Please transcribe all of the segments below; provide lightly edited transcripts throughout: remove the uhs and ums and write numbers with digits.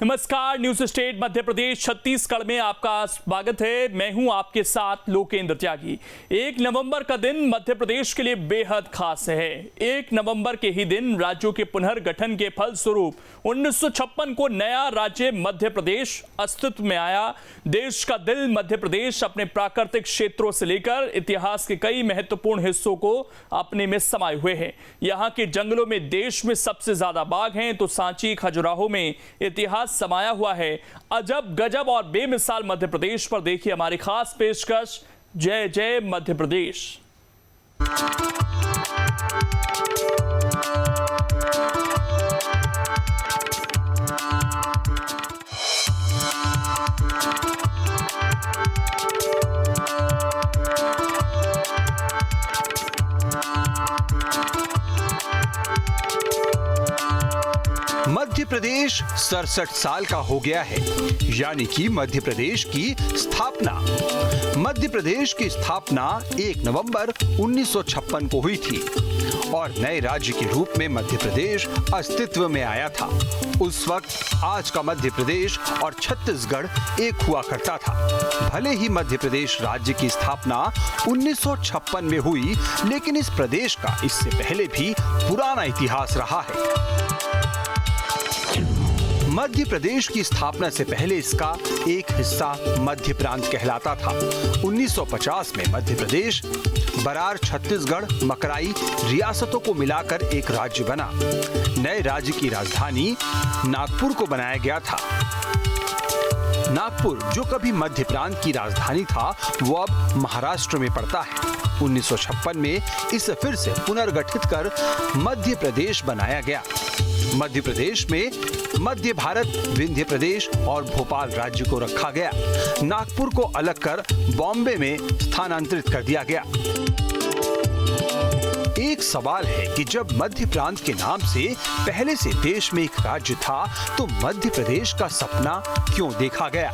नमस्कार, news state Madhya Pradesh Chhattisgarh में आपका स्वागत है। मैं हूं आपके साथ लोकेंद्र त्यागी। 1 नवंबर का दिन मध्य प्रदेश के लिए बेहद खास है। 1 नवंबर के ही दिन राज्यों के पुनर्गठन के फलस्वरूप 1956 को नया राज्य मध्य प्रदेश अस्तित्व में आया। देश का दिल मध्य प्रदेश अपने प्राकृतिक क्षेत्रों से लेकर इतिहास के कई महत्वपूर्ण हिस्सों को अपने में समाये हुए है। यहाँ के जंगलों में देश में सबसे ज्यादा बाघ हैं, तो सांची खजुराहो में इतिहास समाया हुआ है। अजब गजब और बेमिसाल मध्य प्रदेश पर देखिए हमारी खास पेशकश, जय जय मध्य प्रदेश। मध्य प्रदेश 67 साल का हो गया है, यानी कि मध्य प्रदेश की स्थापना। मध्य प्रदेश की स्थापना 1 नवंबर 1956 को हुई थी और नए राज्य के रूप में मध्य प्रदेश अस्तित्व में आया था। उस वक्त आज का मध्य प्रदेश और छत्तीसगढ़ एक हुआ करता था। भले ही मध्य प्रदेश राज्य की स्थापना 1956 में हुई, लेकिन इस प्रदेश का इससे पहले भी पुराना इतिहास रहा है। मध्य प्रदेश की स्थापना से पहले इसका एक हिस्सा मध्य प्रांत कहलाता था। 1950 में मध्य प्रदेश बरार, छत्तीसगढ़, मकराई रियासतों को मिलाकर एक राज्य बना। नए राज्य की राजधानी नागपुर को बनाया गया था। नागपुर, जो कभी मध्य प्रांत की राजधानी था, वो अब महाराष्ट्र में पड़ता है। 1956 में इसे फिर से पुनर्गठित कर मध्य प्रदेश बनाया गया। मध्य प्रदेश में मध्य भारत, विंध्य प्रदेश और भोपाल राज्य को रखा गया। नागपुर को अलग कर बॉम्बे में स्थानांतरित कर दिया गया। एक सवाल है कि जब मध्य प्रांत के नाम से पहले से देश में एक राज्य था, तो मध्य प्रदेश का सपना क्यों देखा गया?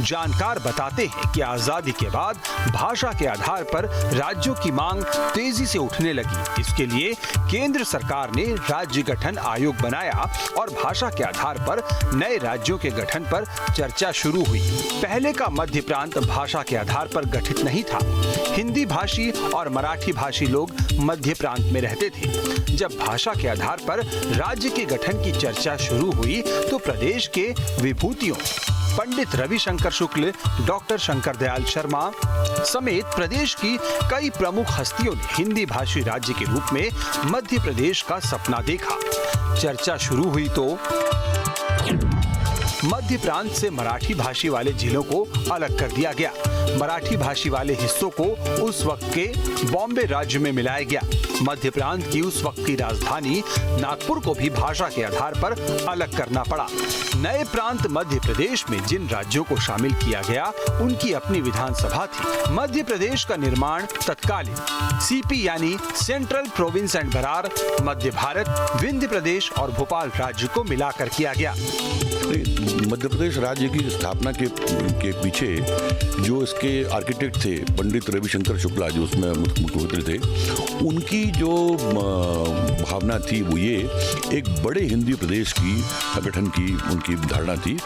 जानकार बताते हैं कि आजादी के बाद भाषा के आधार पर राज्यों की मांग तेजी से उठने लगी। इसके लिए केंद्र सरकार ने राज्य गठन आयोग बनाया और भाषा के आधार पर नए राज्यों के गठन पर चर्चा शुरू हुई। पहले का मध्य प्रांत भाषा के आधार पर गठित नहीं था। हिंदी भाषी और मराठी भाषी लोग मध्य प्रांत में रहते थे। जब भाषा के आधार पर राज्य के गठन की चर्चा शुरू हुई, तो प्रदेश के विभूतियों पंडित रविशंकर शुक्ल, डॉक्टर शंकर दयाल शर्मा समेत प्रदेश की कई प्रमुख हस्तियों ने हिंदी भाषी राज्य के रूप में मध्य प्रदेश का सपना देखा। चर्चा शुरू हुई तो मध्य प्रांत से मराठी भाषी वाले जिलों को अलग कर दिया गया। मराठी भाषी वाले हिस्सों को उस वक्त के बॉम्बे राज्य में मिलाया गया। मध्य प्रांत की उस वक्त की राजधानी नागपुर को भी भाषा के आधार पर अलग करना पड़ा। नए प्रांत मध्य प्रदेश में जिन राज्यों को शामिल किया गया, उनकी अपनी विधानसभा थी। मध्य प्रदेश का निर्माण तत्कालीन सीपी यानी सेंट्रल प्रोविंस एंड बरार, मध्य भारत, विंध्य प्रदेश और भोपाल राज्य को मिलाकर किया गया। मध्य प्रदेश राज्य की स्थापना के पीछे जो इसके आर्किटेक्ट थे, पंडित रविशंकर शुक्ला, जो उसमें मुख्यमंत्री थे, उनकी जो भावना थी वो ये एक बड़े हिंदी प्रदेश की गठन की उनकी धारणा थी।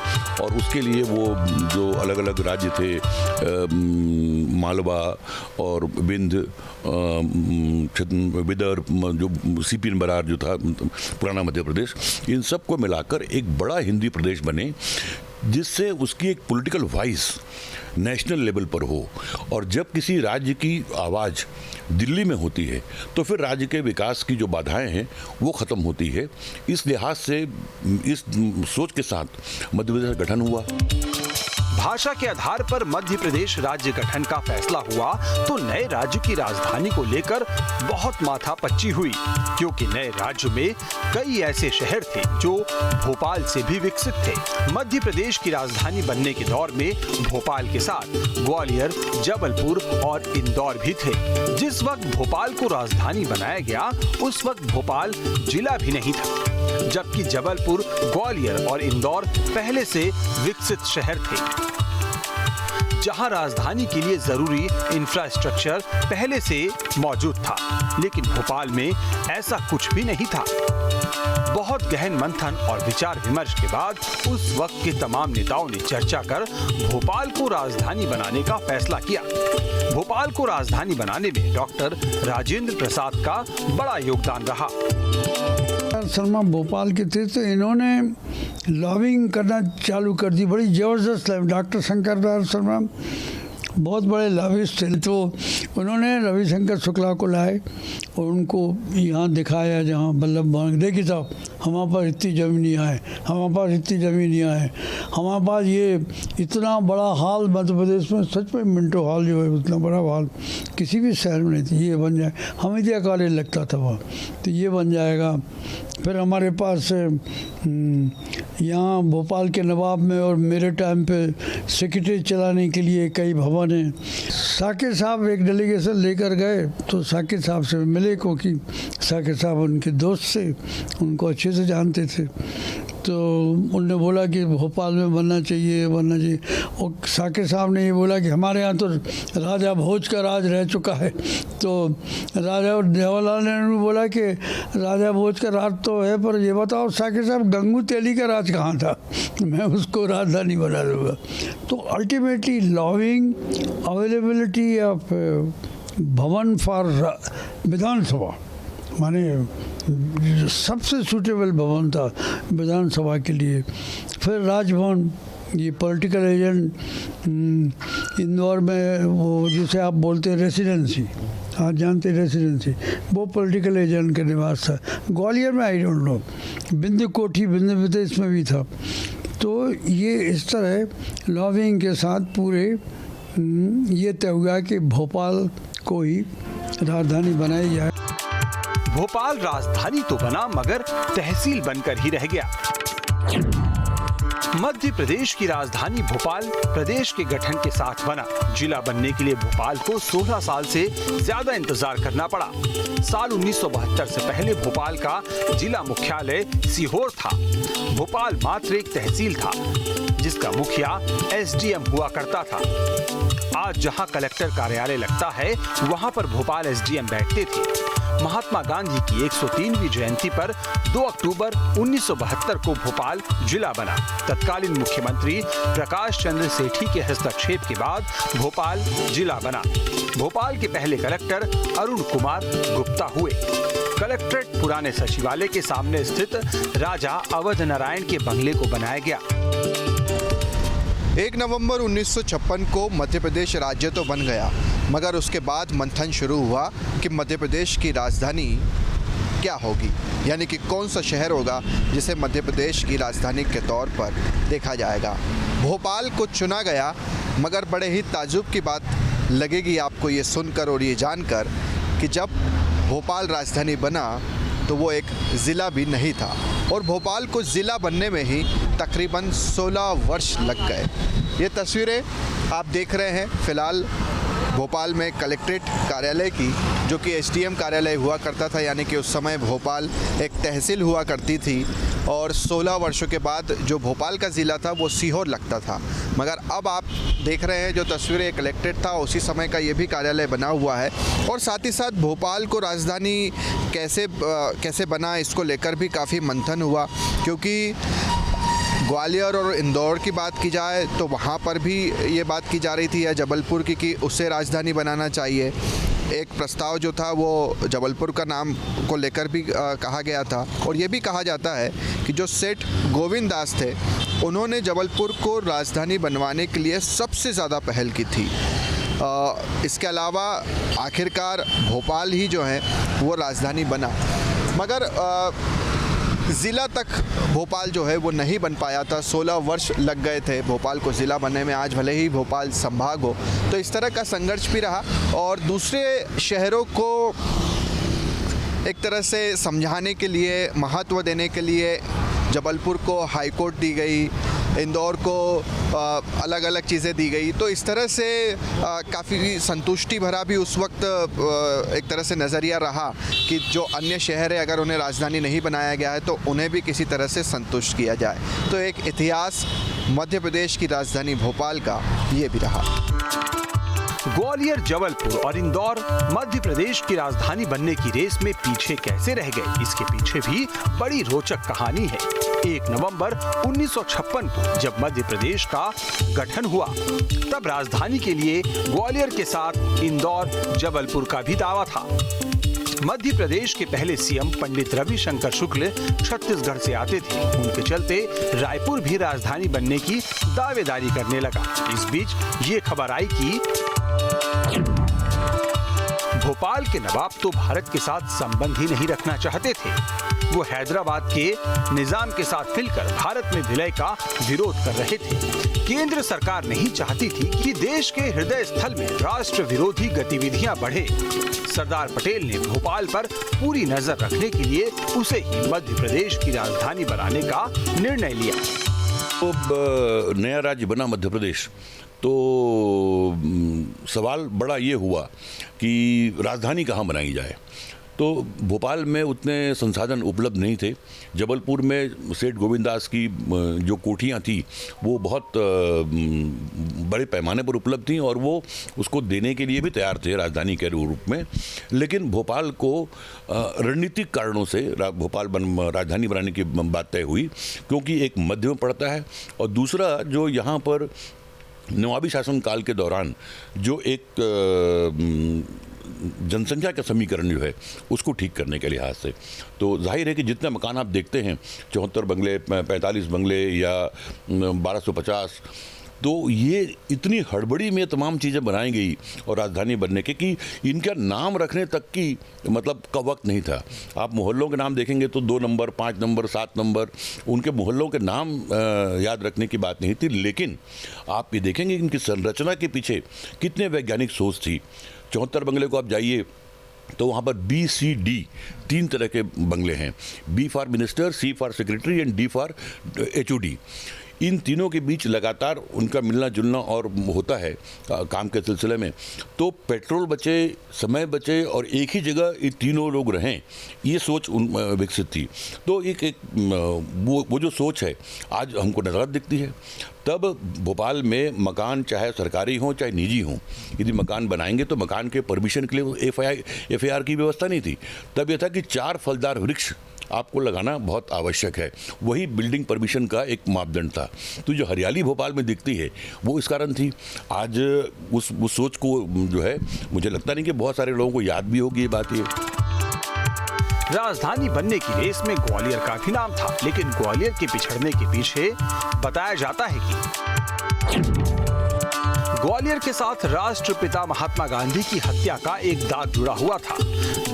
और उसके लिए वो जो अलग अलग राज्य थे, मालवा और विंध्य, विदर्भ, जो सीपी बरार जो था पुराना मध्य प्रदेश, इन सब को मिलाकर एक बड़ा हिंदी प्रदेश बने, जिससे उसकी एक पॉलिटिकल वॉइस नेशनल लेवल पर हो। और जब किसी राज्य की आवाज़ दिल्ली में होती है, तो फिर राज्य के विकास की जो बाधाएं हैं वो ख़त्म होती है। इस लिहाज से, इस सोच के साथ मध्य प्रदेश का गठन हुआ। भाषा के आधार पर मध्य प्रदेश राज्य गठन का फैसला हुआ तो नए राज्य की राजधानी को लेकर बहुत माथापच्ची हुई, क्योंकि नए राज्य में कई ऐसे शहर थे जो भोपाल से भी विकसित थे। मध्य प्रदेश की राजधानी बनने के दौर में भोपाल के साथ ग्वालियर, जबलपुर और इंदौर भी थे। जिस वक्त भोपाल को राजधानी बनाया गया, उस वक्त भोपाल जिला भी नहीं था, जबकि जबलपुर, ग्वालियर और इंदौर पहले से विकसित शहर थे, जहां राजधानी के लिए जरूरी इंफ्रास्ट्रक्चर पहले से मौजूद था। लेकिन भोपाल में ऐसा कुछ भी नहीं था। बहुत गहन मंथन और विचार विमर्श के बाद उस वक्त के तमाम नेताओं ने चर्चा कर भोपाल को राजधानी बनाने का फैसला किया। भोपाल को राजधानी बनाने में डॉक्टर राजेंद्र प्रसाद का बड़ा योगदान रहा। शर्मा भोपाल के थे तो इन्होंने लॉबिंग करना चालू कर दी, बड़ी ज़बरदस्त। डॉक्टर शंकर शर्मा बहुत बड़े लॉबिस्ट थे, तो उन्होंने रविशंकर शुक्ला को लाए और उनको यहाँ दिखाया जहाँ वल्लभ भवन, देखिए साहब हमारे पास इतनी ज़मीनियाँ हैं, हमारे पास इतनी ज़मीनियाँ हैं, हमारे पास ये इतना बड़ा हॉल मध्य प्रदेश में, सच में मिंटो हॉल जो है उतना बड़ा हॉल किसी भी शहर में नहीं थी। ये बन जाए, हमीदिया कॉलेज लगता था वहाँ, तो ये बन जाएगा। फिर हमारे पास यहाँ भोपाल के नवाब में और मेरे टाइम पे सेक्रेटरी चलाने के लिए कई भवन हैं। साकिर साहब एक डेलीगेशन लेकर गए तो साकिर साहब से मिले, क्योंकि साकिर साहब उनके दोस्त थे, उनको अच्छे से जानते थे। तो उन्होंने बोला कि भोपाल में बनना चाहिए। और साकिर साहब ने ये बोला कि हमारे यहाँ तो राजा भोज का राज रह चुका है। तो राजा जवाहरलाल नेहरू ने बोला कि राजा भोज का राज तो है, पर ये बताओ साकिर साहब गंगू तेली का राज कहाँ था, मैं उसको राजधानी बना दूँगा। तो अल्टीमेटली लॉबिंग, अवेलेबिलिटी ऑफ भवन फॉर विधानसभा, माने सबसे सूटेबल भवन था विधानसभा के लिए। फिर राजभवन, ये पॉलिटिकल एजेंट इंदौर में वो जिसे आप बोलते हैं रेसिडेंसी, आप जानते हैं रेसिडेंसी, वो पॉलिटिकल एजेंट का निवास था। ग्वालियर में आई डोंट नो, बिंदु कोठी बिंदु विदेश में भी था। तो ये इस तरह लॉबिंग के साथ पूरे ये तय हुआ कि भोपाल को ही राजधानी बनाई जाए। भोपाल राजधानी तो बना मगर तहसील बनकर ही रह गया। मध्य प्रदेश की राजधानी भोपाल प्रदेश के गठन के साथ बना। जिला बनने के लिए भोपाल को 16 साल से ज्यादा इंतजार करना पड़ा। साल 1972 से पहले भोपाल का जिला मुख्यालय सीहोर था। भोपाल मात्र एक तहसील था जिसका मुखिया एसडीएम हुआ करता था। आज जहां कलेक्टर कार्यालय लगता है वहां पर भोपाल एसडीएम बैठते थे। महात्मा गांधी की 103वीं जयंती पर 2 अक्टूबर 1972 को भोपाल जिला बना। तत्कालीन मुख्यमंत्री प्रकाश चंद्र सेठी के हस्तक्षेप के बाद भोपाल जिला बना। भोपाल के पहले कलेक्टर अरुण कुमार गुप्ता हुए। कलेक्ट्रेट पुराने सचिवालय के सामने स्थित राजा अवध नारायण के बंगले को बनाया गया। 1 नवंबर 1956 को मध्य प्रदेश राज्य तो बन गया, मगर उसके बाद मंथन शुरू हुआ कि मध्य प्रदेश की राजधानी क्या होगी, यानी कि कौन सा शहर होगा जिसे मध्य प्रदेश की राजधानी के तौर पर देखा जाएगा। भोपाल को चुना गया, मगर बड़े ही ताज्जुब की बात लगेगी आपको ये सुनकर और ये जानकर कि जब भोपाल राजधानी बना तो वो एक ज़िला भी नहीं था, और भोपाल को ज़िला बनने में ही तकरीबन 16 वर्ष लग गए। ये तस्वीरें आप देख रहे हैं फ़िलहाल भोपाल में कलेक्ट्रेट कार्यालय की, जो कि एसडीएम कार्यालय हुआ करता था, यानी कि उस समय भोपाल एक तहसील हुआ करती थी। और 16 वर्षों के बाद जो भोपाल का ज़िला था वो सीहोर लगता था। मगर अब आप देख रहे हैं जो तस्वीरें, कलेक्ट्रेट था उसी समय का ये भी कार्यालय बना हुआ है। और साथ ही साथ भोपाल को राजधानी कैसे बना, इसको लेकर भी काफ़ी मंथन हुआ, क्योंकि ग्वालियर और इंदौर की बात की जाए तो वहाँ पर भी ये बात की जा रही थी, या जबलपुर की, कि उससे राजधानी बनाना चाहिए। एक प्रस्ताव जो था वो जबलपुर का नाम को लेकर भी कहा गया था। और ये भी कहा जाता है कि जो सेठ गोविंद दास थे उन्होंने जबलपुर को राजधानी बनवाने के लिए सबसे ज़्यादा पहल की थी। इसके अलावा आखिरकार भोपाल ही जो है वो राजधानी बना, मगर ज़िला तक भोपाल जो है वो नहीं बन पाया था। 16 वर्ष लग गए थे भोपाल को ज़िला बनने में। आज भले ही भोपाल संभाग हो, तो इस तरह का संघर्ष भी रहा। और दूसरे शहरों को एक तरह से समझाने के लिए, महत्व देने के लिए जबलपुर को हाई कोर्ट दी गई, इंदौर को अलग अलग चीज़ें दी गई। तो इस तरह से काफ़ी संतुष्टि भरा भी उस वक्त एक तरह से नज़रिया रहा कि जो अन्य शहर है अगर उन्हें राजधानी नहीं बनाया गया है तो उन्हें भी किसी तरह से संतुष्ट किया जाए। तो एक इतिहास मध्य प्रदेश की राजधानी भोपाल का ये भी रहा। ग्वालियर, जबलपुर और इंदौर मध्य प्रदेश की राजधानी बनने की रेस में पीछे कैसे रह गए, इसके पीछे भी बड़ी रोचक कहानी है। 1 नवंबर 1956 को जब मध्य प्रदेश का गठन हुआ, तब राजधानी के लिए ग्वालियर के साथ इंदौर, जबलपुर का भी दावा था। मध्य प्रदेश के पहले सीएम पंडित रविशंकर शुक्ल छत्तीसगढ़ से आते थे। उनके चलते रायपुर भी राजधानी बनने की दावेदारी करने लगा। इस बीच ये खबर आई कि भोपाल के नवाब तो भारत के साथ संबंध ही नहीं रखना चाहते थे। वो हैदराबाद के निजाम के साथ मिलकर भारत में विलय का विरोध कर रहे थे। केंद्र सरकार नहीं चाहती थी कि देश के हृदय स्थल में राष्ट्र विरोधी गतिविधियां बढ़े। सरदार पटेल ने भोपाल पर पूरी नजर रखने के लिए उसे ही मध्य प्रदेश की राजधानी बनाने का निर्णय लिया। तो नया राज्य बना मध्य प्रदेश, तो सवाल बड़ा ये हुआ कि राजधानी कहाँ बनाई जाए। तो भोपाल में उतने संसाधन उपलब्ध नहीं थे। जबलपुर में सेठ गोविंदास की जो कोठियाँ थी वो बहुत बड़े पैमाने पर उपलब्ध थीं और वो उसको देने के लिए भी तैयार थे राजधानी के रूप में। लेकिन भोपाल को रणनीतिक कारणों से भोपाल राजधानी बनाने की बात तय हुई, क्योंकि एक मध्य में पड़ता है और दूसरा जो यहाँ पर नवाबी शासन काल के दौरान जो एक जनसंख्या का समीकरण जो है उसको ठीक करने के लिहाज से, तो जाहिर है कि जितने मकान आप देखते हैं 74 बंगले, 45 बंगले या 1250, तो ये इतनी हड़बड़ी में तमाम चीज़ें बनाई गई और राजधानी बनने के कि इनका नाम रखने तक की मतलब का वक्त नहीं था। आप मोहल्लों के नाम देखेंगे तो 2 नंबर, 5 नंबर, 7 नंबर, उनके मोहल्लों के नाम याद रखने की बात नहीं थी। लेकिन आप ये देखेंगे इनकी संरचना के पीछे कितने वैज्ञानिक सोच थी। 74 बंगले को आप जाइए तो वहाँ पर BCD 3 तरह के बंगले हैं, B for minister, C for secretary and D for HOD। इन तीनों के बीच लगातार उनका मिलना जुलना और होता है काम के सिलसिले में, तो पेट्रोल बचे, समय बचे और एक ही जगह ये तीनों लोग रहें, ये सोच विकसित थी। तो एक वो जो सोच है आज हमको नज़र दिखती है। तब भोपाल में मकान चाहे सरकारी हों चाहे निजी हों, यदि मकान बनाएंगे तो मकान के परमिशन के लिए FAR की व्यवस्था नहीं थी। तब यह था कि 4 फलदार वृक्ष आपको लगाना बहुत आवश्यक है, वही बिल्डिंग परमिशन का एक मापदंड था। तो जो हरियाली भोपाल में दिखती है वो इस कारण थी। आज उस सोच को जो है मुझे लगता नहीं कि बहुत सारे लोगों को याद भी होगी ये बात। ये राजधानी बनने की रेस में ग्वालियर का भी नाम था, लेकिन ग्वालियर के पिछड़ने के पीछे बताया जाता है कि ग्वालियर के साथ राष्ट्रपिता महात्मा गांधी की हत्या का एक दाग जुड़ा हुआ था।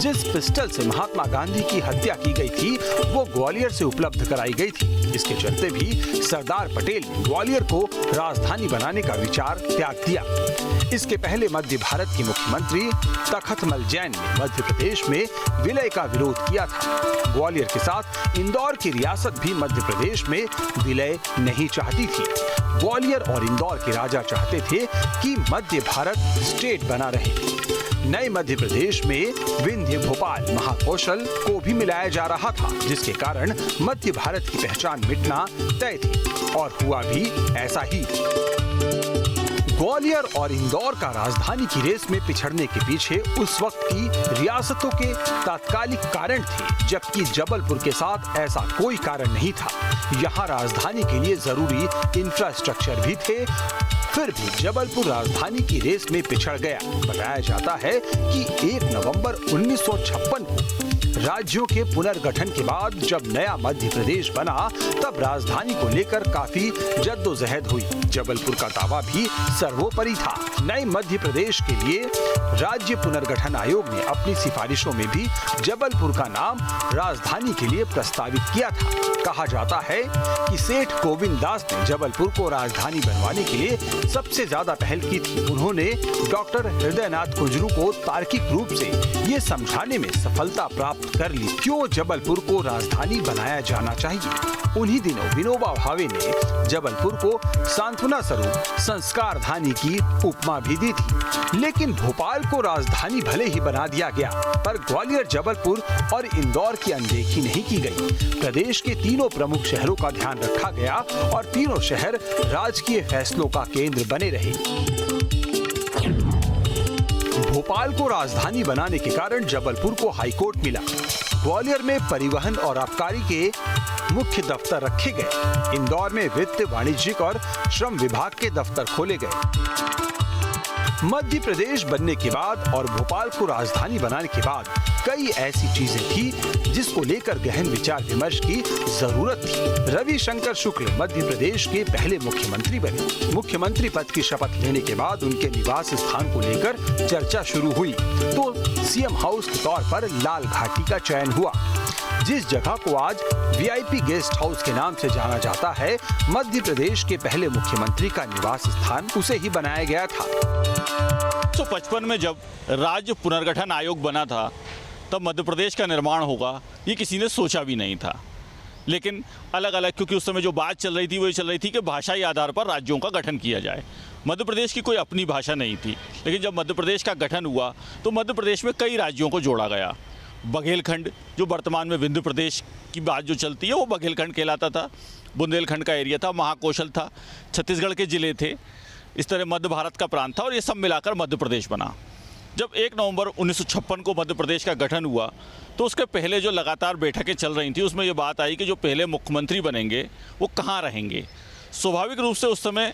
जिस पिस्टल से महात्मा गांधी की हत्या की गई थी वो ग्वालियर से उपलब्ध कराई गई थी। इसके चलते भी सरदार पटेल ने ग्वालियर को राजधानी बनाने का विचार त्याग दिया। इसके पहले मध्य भारत के मुख्यमंत्री तखतमल जैन ने मध्य प्रदेश में विलय का विरोध किया था। ग्वालियर के साथ इंदौर की रियासत भी मध्य प्रदेश में विलय नहीं चाहती थी। ग्वालियर और इंदौर के राजा चाहते थे कि मध्य भारत स्टेट बना रहे। नए मध्य प्रदेश में विंध्य, भोपाल, महाकौशल को भी मिलाया जा रहा था, जिसके कारण मध्य भारत की पहचान मिटना तय थी और हुआ भी ऐसा ही। ग्वालियर और इंदौर का राजधानी की रेस में पिछड़ने के पीछे उस वक्त की रियासतों के तात्कालिक कारण थे, जबकि जबलपुर के साथ ऐसा कोई कारण नहीं था। यहाँ राजधानी के लिए जरूरी इंफ्रास्ट्रक्चर भी थे, फिर भी जबलपुर राजधानी की रेस में पिछड़ गया। बताया जाता है कि 1 नवंबर 1956 को राज्यों के पुनर्गठन के बाद जब नया मध्य प्रदेश बना, तब राजधानी को लेकर काफी जद्दोजहद हुई। जबलपुर का दावा भी सर्वोपरि था। नए मध्य प्रदेश के लिए राज्य पुनर्गठन आयोग ने अपनी सिफारिशों में भी जबलपुर का नाम राजधानी के लिए प्रस्तावित किया था। कहा जाता है कि सेठ गोविंदास ने जबलपुर को राजधानी बनवाने के लिए सबसे ज्यादा पहल की थी। उन्होंने डॉक्टर हृदयनाथ कुंजरू को तार्किक रूप से ये समझाने में सफलता प्राप्त कर ली क्यों जबलपुर को राजधानी बनाया जाना चाहिए। उन्हीं दिनों विनोबा भावे ने जबलपुर को सांत्वना स्वरूप संस्कारधानी की उपमा भी दी थी। लेकिन भोपाल को राजधानी भले ही बना दिया गया, पर ग्वालियर, जबलपुर और इंदौर की अनदेखी नहीं की गई। प्रदेश के तीनों प्रमुख शहरों का ध्यान रखा गया और तीनों शहर राजकीय फैसलों का केंद्र बने रहे। भोपाल को राजधानी बनाने के कारण जबलपुर को हाईकोर्ट मिला। ग्वालियर में परिवहन और आबकारी के मुख्य दफ्तर रखे गए। इंदौर में वित्त, वाणिज्यिक और श्रम विभाग के दफ्तर खोले गए। मध्य प्रदेश बनने के बाद और भोपाल को राजधानी बनाने के बाद कई ऐसी चीजें थी जिसको लेकर गहन विचार विमर्श की जरूरत थी। रविशंकर शुक्ल मध्य प्रदेश के पहले मुख्यमंत्री बने। मुख्यमंत्री पद की शपथ लेने के बाद उनके निवास स्थान को लेकर चर्चा शुरू हुई तो सीएम हाउस के तौर पर लाल घाटी का चयन हुआ। जिस जगह को आज वीआईपी गेस्ट हाउस के नाम से जाना जाता है, मध्य प्रदेश के पहले मुख्यमंत्री का निवास स्थान उसे ही बनाया गया था। 1955 में जब राज्य पुनर्गठन आयोग बना था तब मध्य प्रदेश का निर्माण होगा ये किसी ने सोचा भी नहीं था। लेकिन अलग अलग, क्योंकि उस समय जो बात चल रही थी वो ये चल रही थी कि भाषाई आधार पर राज्यों का गठन किया जाए। मध्य प्रदेश की कोई अपनी भाषा नहीं थी, लेकिन जब मध्य प्रदेश का गठन हुआ तो मध्य प्रदेश में कई राज्यों को जोड़ा गया। बघेलखंड, जो वर्तमान में विंध्य प्रदेश की बात जो चलती है, वो बघेलखंड कहलाता था। बुंदेलखंड का एरिया था, महाकौशल था, छत्तीसगढ़ के ज़िले थे। इस तरह मध्य भारत का प्रांत था और ये सब मिलाकर मध्य प्रदेश बना। जब 1 नवंबर 1956 को मध्य प्रदेश का गठन हुआ तो उसके पहले जो लगातार बैठकें चल रही थी उसमें ये बात आई कि जो पहले मुख्यमंत्री बनेंगे वो कहाँ रहेंगे। स्वाभाविक रूप से उस समय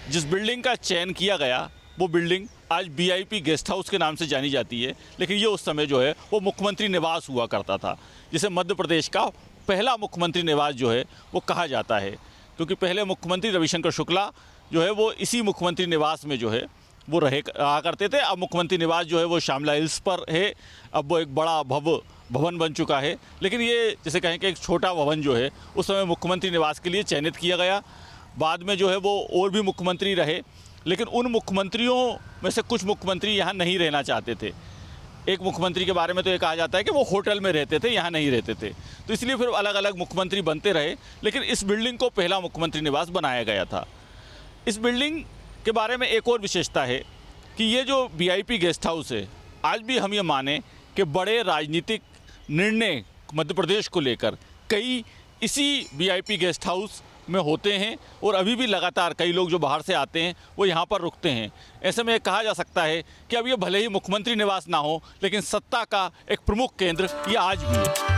जिस बिल्डिंग का चयन किया गया वो बिल्डिंग आज वीआईपी गेस्ट हाउस के नाम से जानी जाती है, लेकिन ये उस समय जो है वो मुख्यमंत्री निवास हुआ करता था, जिसे मध्य प्रदेश का पहला मुख्यमंत्री निवास जो है वो कहा जाता है। क्योंकि पहले मुख्यमंत्री रविशंकर शुक्ला जो है वो इसी मुख्यमंत्री निवास में जो है वो रहा करते थे। अब मुख्यमंत्री निवास जो है वो श्यामला हिल्स पर है। अब वो एक बड़ा भवन बन चुका है, लेकिन ये जैसे कहें कि एक छोटा भवन जो है उस समय मुख्यमंत्री निवास के लिए चयनित किया गया। बाद में जो है वो और भी मुख्यमंत्री रहे, लेकिन उन मुख्यमंत्रियों में से कुछ मुख्यमंत्री यहाँ नहीं रहना चाहते थे। एक मुख्यमंत्री के बारे में तो ये कहा जाता है कि वो होटल में रहते थे, यहाँ नहीं रहते थे, तो इसलिए फिर अलग अलग मुख्यमंत्री बनते रहे। लेकिन इस बिल्डिंग को पहला मुख्यमंत्री निवास बनाया गया था। इस बिल्डिंग के बारे में एक और विशेषता है कि ये जो वीआईपी गेस्ट हाउस है, आज भी हम ये माने कि बड़े राजनीतिक निर्णय मध्य प्रदेश को लेकर कई इसी वीआईपी गेस्ट हाउस में होते हैं और अभी भी लगातार कई लोग जो बाहर से आते हैं वो यहाँ पर रुकते हैं। ऐसे में कहा जा सकता है कि अब ये भले ही मुख्यमंत्री निवास ना हो, लेकिन सत्ता का एक प्रमुख केंद्र ये आज भी है।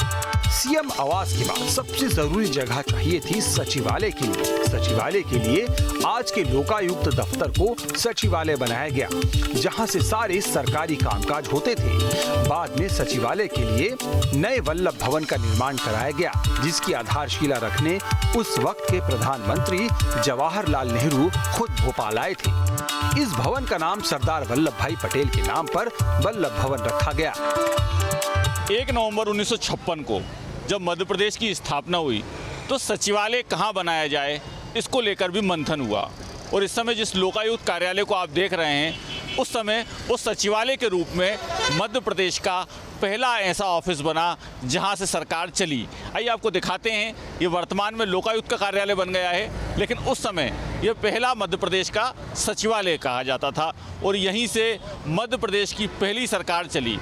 सीएम आवास के बाद सबसे जरूरी जगह चाहिए थी सचिवालय के लिए। सचिवालय के लिए आज के लोकायुक्त दफ्तर को सचिवालय बनाया गया, जहां से सारे सरकारी कामकाज होते थे। बाद में सचिवालय के लिए नए वल्लभ भवन का निर्माण कराया गया, जिसकी आधारशिला रखने उस वक्त के प्रधानमंत्री जवाहरलाल नेहरू खुद भोपाल आए थे। इस भवन का नाम सरदार वल्लभ भाई पटेल के नाम पर वल्लभ भवन रखा गया। 1 नवंबर 1956 को जब मध्य प्रदेश की स्थापना हुई तो सचिवालय कहाँ बनाया जाए इसको लेकर भी मंथन हुआ। और इस समय जिस लोकायुक्त कार्यालय को आप देख रहे हैं, उस समय उस सचिवालय के रूप में मध्य प्रदेश का पहला ऐसा ऑफिस बना जहां से सरकार चली। आइए आपको दिखाते हैं। ये वर्तमान में लोकायुक्त का कार्यालय बन गया है, लेकिन उस समय ये पहला मध्य प्रदेश का सचिवालय कहा जाता था और यहीं से मध्य प्रदेश की पहली सरकार चली।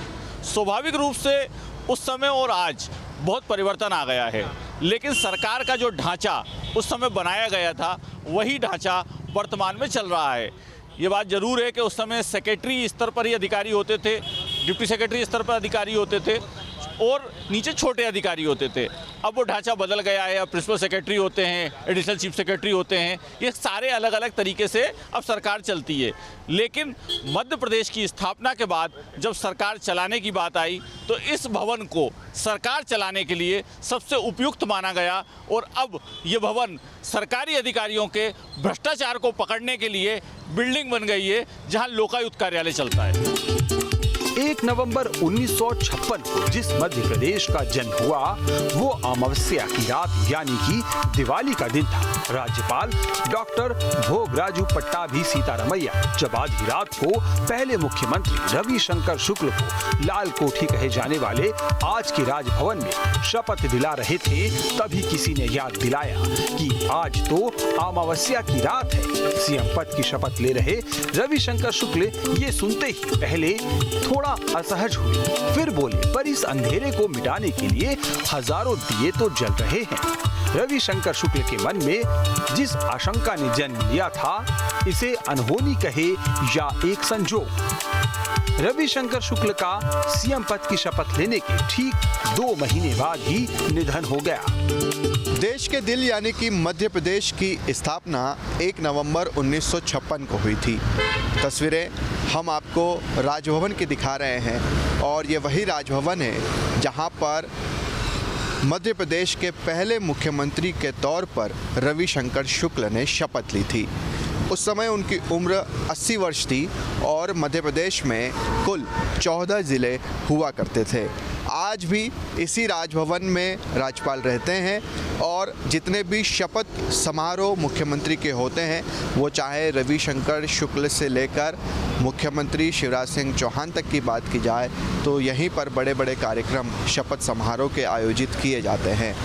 स्वाभाविक रूप से उस समय और आज बहुत परिवर्तन आ गया है, लेकिन सरकार का जो ढांचा उस समय बनाया गया था वही ढांचा वर्तमान में चल रहा है। ये बात ज़रूर है कि उस समय सेक्रेटरी स्तर पर ही अधिकारी होते थे, डिप्टी सेक्रेटरी स्तर पर अधिकारी होते थे और नीचे छोटे अधिकारी होते थे। अब वो ढांचा बदल गया है। अब प्रिंसिपल सेक्रेटरी होते हैं, एडिशनल चीफ सेक्रेटरी होते हैं, ये सारे अलग अलग तरीके से अब सरकार चलती है। लेकिन मध्य प्रदेश की स्थापना के बाद जब सरकार चलाने की बात आई तो इस भवन को सरकार चलाने के लिए सबसे उपयुक्त माना गया और अब ये भवन सरकारी अधिकारियों के भ्रष्टाचार को पकड़ने के लिए बिल्डिंग बन गई है जहाँ लोकायुक्त कार्यालय चलता है। 1 नवंबर 1956 को जिस मध्य प्रदेश का जन्म हुआ वो अमावस्या की रात यानी कि दिवाली का दिन था। राज्यपाल डॉक्टर भोगराजू पट्टाभी सीतारमैया जब आधी रात को पहले मुख्यमंत्री रविशंकर शुक्ल को लाल कोठी कहे जाने वाले आज के राजभवन में शपथ दिला रहे थे, तभी किसी ने याद दिलाया कि आज तो अमावस्या की रात है। सीएम पद की शपथ ले रहे रविशंकर शुक्ल ये सुनते ही पहले थोड़ा असहज हुए, फिर बोले, पर इस अंधेरे को मिटाने के लिए हजारों दिए तो जल रहे हैं। रविशंकर शुक्ल के मन में जिस आशंका ने जन्म लिया था, इसे अनहोनी कहे या एक संजोग, रविशंकर शुक्ल का सीएम पद की शपथ लेने के ठीक 2 महीने बाद ही निधन हो गया। देश के दिल यानी कि मध्य प्रदेश की स्थापना 1 नवंबर 1956 को हुई थी। तस्वीरें हम आपको राजभवन की दिखा रहे हैं और ये वही राजभवन है जहां पर मध्य प्रदेश के पहले मुख्यमंत्री के तौर पर रविशंकर शुक्ल ने शपथ ली थी। उस समय उनकी उम्र 80 वर्ष थी और मध्य प्रदेश में कुल 14 ज़िले हुआ करते थे। आज भी इसी राजभवन में राज्यपाल रहते हैं और जितने भी शपथ समारोह मुख्यमंत्री के होते हैं, वो चाहे रविशंकर शुक्ल से लेकर मुख्यमंत्री शिवराज सिंह चौहान तक की बात की जाए तो यहीं पर बड़े बड़े कार्यक्रम शपथ समारोह के आयोजित किए जाते हैं।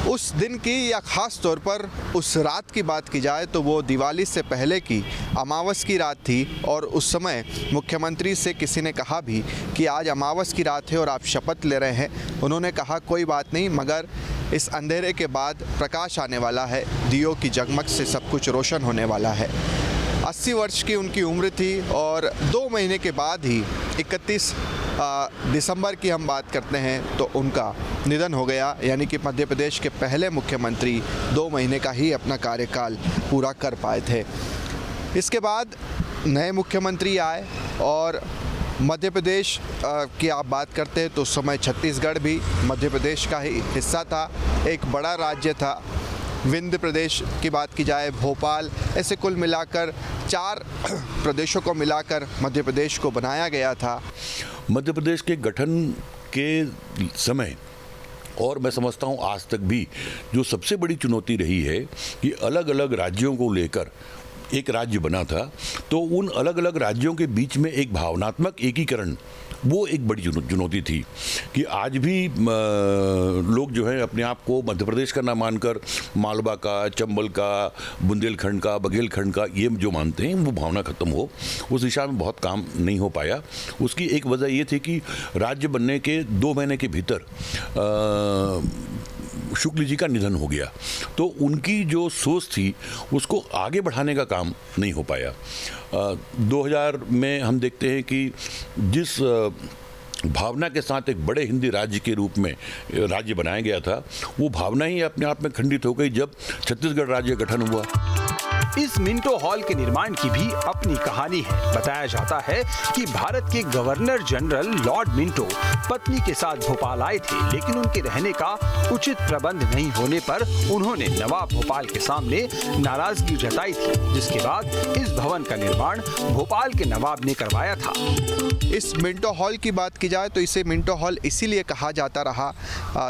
उस दिन की या ख़ास तौर पर उस रात की बात की जाए तो वो दिवाली से पहले की अमावस की रात थी और उस समय मुख्यमंत्री से किसी ने कहा भी कि आज अमावस की रात है और आप शपथ ले रहे हैं। उन्होंने कहा कोई बात नहीं, मगर इस अंधेरे के बाद प्रकाश आने वाला है, दियों की जगमग से सब कुछ रोशन होने वाला है। 80 वर्ष की उनकी उम्र थी और 2 महीने के बाद ही 31 दिसंबर की हम बात करते हैं तो उनका निधन हो गया। यानी कि मध्य प्रदेश के पहले मुख्यमंत्री 2 महीने का ही अपना कार्यकाल पूरा कर पाए थे। इसके बाद नए मुख्यमंत्री आए और मध्य प्रदेश की आप बात करते हैं तो उस समय छत्तीसगढ़ भी मध्य प्रदेश का ही हिस्सा था, एक बड़ा राज्य था। विंध्य प्रदेश की बात की जाए, भोपाल, ऐसे कुल मिलाकर 4 प्रदेशों को मिलाकर मध्य प्रदेश को बनाया गया था। मध्य प्रदेश के गठन के समय और मैं समझता हूँ आज तक भी जो सबसे बड़ी चुनौती रही है कि अलग अलग राज्यों को लेकर एक राज्य बना था, तो उन अलग अलग राज्यों के बीच में एक भावनात्मक एकीकरण, वो एक बड़ी चुनौती थी कि आज भी लोग जो है अपने आप को मध्य प्रदेश का ना मानकर मालवा का, चंबल का, बुंदेलखंड का, बघेलखंड का ये जो मानते हैं, वो भावना ख़त्म हो। उस दिशा में बहुत काम नहीं हो पाया। उसकी एक वजह ये थी कि राज्य बनने के 2 महीने के भीतर शुक्ल जी का निधन हो गया, तो उनकी जो सोच थी उसको आगे बढ़ाने का काम नहीं हो पाया। 2000 में हम देखते हैं कि जिस भावना के साथ एक बड़े हिंदी राज्य के रूप में राज्य बनाया गया था, वो भावना ही अपने आप में खंडित हो गई जब छत्तीसगढ़ राज्य गठन हुआ। इस मिंटो हॉल के निर्माण की भी अपनी कहानी है। बताया जाता है कि भारत के गवर्नर जनरल लॉर्ड मिंटो पत्नी के साथ भोपाल आए थे, लेकिन उनके रहने का उचित प्रबंध नहीं होने पर उन्होंने नवाब भोपाल के सामने नाराजगी जताई थी, जिसके बाद इस भवन का निर्माण भोपाल के नवाब ने करवाया था। इस मिंटो हॉल की बात की जाए तो इसे मिंटो हॉल इसीलिए कहा जाता रहा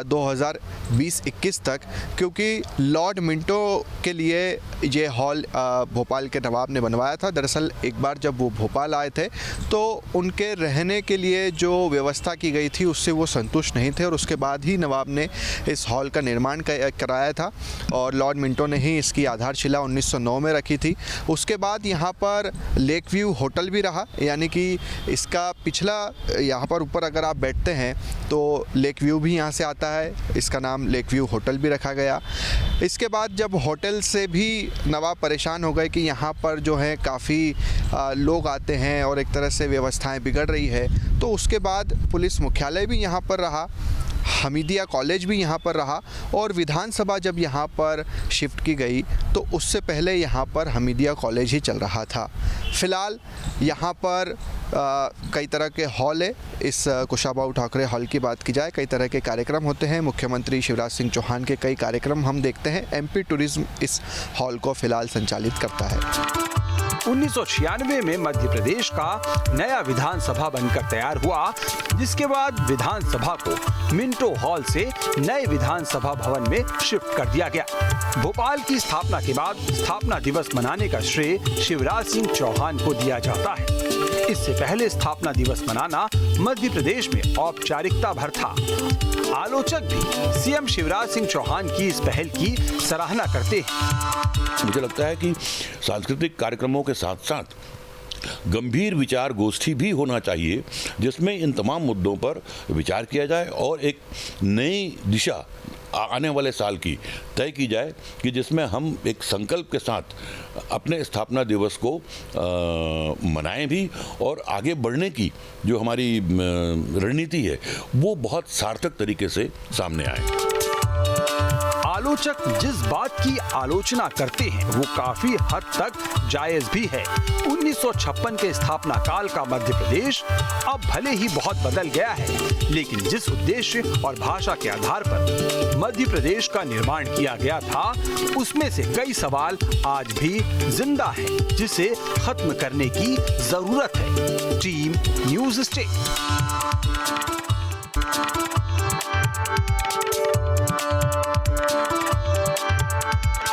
2020-21 तक, क्योंकि लॉर्ड मिंटो के लिए ये हॉल भोपाल के नवाब ने बनवाया था। दरअसल एक बार जब वो भोपाल आए थे तो उनके रहने के लिए जो व्यवस्था की गई थी उससे वो संतुष्ट नहीं थे और उसके बाद ही नवाब ने इस हॉल का निर्माण कराया था और लॉर्ड मिंटो ने ही इसकी आधारशिला 1909 में रखी थी। उसके बाद यहाँ पर लेक व्यू होटल भी रहा, यानी कि इसका पिछला यहाँ पर ऊपर अगर आप बैठते हैं तो लेक व्यू भी यहाँ से आता है, इसका नाम लेक व्यू होटल भी रखा गया। इसके बाद जब होटल से भी नवाब परेशान हो गए कि यहाँ पर जो है काफ़ी लोग आते हैं और एक तरह से व्यवस्थाएं बिगड़ रही है, तो उसके बाद पुलिस मुख्यालय भी यहाँ पर रहा, हमीदिया कॉलेज भी यहाँ पर रहा और विधानसभा जब यहाँ पर शिफ्ट की गई तो उससे पहले यहाँ पर हमीदिया कॉलेज ही चल रहा था। फ़िलहाल यहाँ पर कई तरह के हॉल है। इस कुशाभाऊ ठाकरे हॉल की बात की जाए, कई तरह के कार्यक्रम होते हैं। मुख्यमंत्री शिवराज सिंह चौहान के कई कार्यक्रम हम देखते हैं। एमपी टूरिज्म इस हॉल को फ़िलहाल संचालित करता है। 1996 में मध्य प्रदेश का नया विधानसभा बनकर तैयार हुआ, जिसके बाद विधानसभा को मिंटो हॉल से नए विधानसभा भवन में शिफ्ट कर दिया गया। भोपाल की स्थापना के बाद स्थापना दिवस मनाने का श्रेय शिवराज सिंह चौहान को दिया जाता है। इससे पहले स्थापना दिवस मनाना मध्य प्रदेश में औपचारिकता भर था। आलोचक भी सीएम शिवराज सिंह चौहान की इस पहल की सराहना करते हैं। मुझे लगता है कि सांस्कृतिक कार्यक्रमों के साथ साथ गंभीर विचार गोष्ठी भी होना चाहिए, जिसमें इन तमाम मुद्दों पर विचार किया जाए और एक नई दिशा आने वाले साल की तय की जाए कि जिसमें हम एक संकल्प के साथ अपने स्थापना दिवस को मनाएं भी और आगे बढ़ने की जो हमारी रणनीति है वो बहुत सार्थक तरीके से सामने आए। आलोचक जिस बात की आलोचना करते हैं वो काफी हद तक जायज भी है। 1956 के स्थापना काल का मध्य प्रदेश अब भले ही बहुत बदल गया है, लेकिन जिस उद्देश्य और भाषा के आधार पर मध्य प्रदेश का निर्माण किया गया था उसमें से कई सवाल आज भी जिंदा है, जिसे खत्म करने की जरूरत है। Team news state.